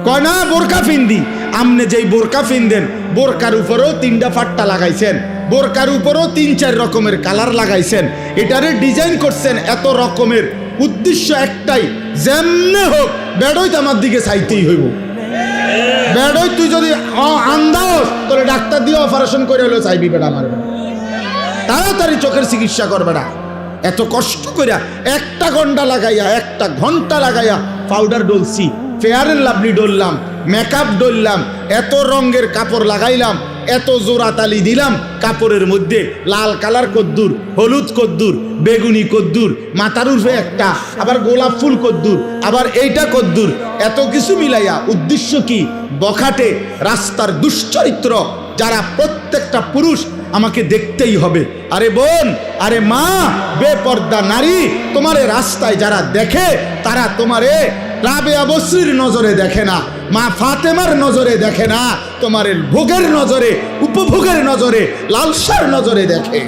কয় না বোরকা ফিন্দি। আমনে যেই বোরকা ফিনদেন বোরকার উপরেও 3টা ফাট্টা লাগাইছেন, বোরকার উপরেও 3-4 রকমের কালার লাগাইছেন, এটারে ডিজাইন করছেন এত রকমের, উদ্দেশ্য একটাই, যেমনে হোক বেড়ই তো আমার দিকে চাইতেই হইব। বেড়ই তুই যদি আন্দাজ তোরে ডাক্তার দিয়ে অপারেশন করে হলেও চাইবি বেড়া আমার, তাড়াতাড়ি চোখের চিকিৎসা করবে না। এত কষ্ট করিয়া 1 ঘন্টা লাগাইয়া পাউডার ডলছি, ফেয়ার এন্ড লাভলি ডললাম, মেকআপ ডললাম, এত রঙের কাপড় লাগাইলাম, এত জোড়া তালি দিলাম কাপড়ের মধ্যে, লাল কালার কদ্দুর, হলুদ কদ্দুর, বেগুনি কদ্দুর, মাথার উর্ফে একটা, আবার গোলাপ ফুল কদ্দুর, আবার এইটা কদ্দুর, এত কিছু মিলাইয়া উদ্দেশ্য কি? বখাটে রাস্তার দুশ্চরিত্র যারা প্রত্যেকটা পুরুষ আমাকে দেখতেই হবে। আরে বোন, আরে মা, বেপর্দা নারী, তোমারে রাস্তায় যারা দেখে তারা তোমারে রাবেয়া বসরির নজরে দেখে না, মা ফাতেমার নজরে দেখে না, তোমার ভোগের নজরে, উপভোগের নজরে, লালসার নজরে দেখে।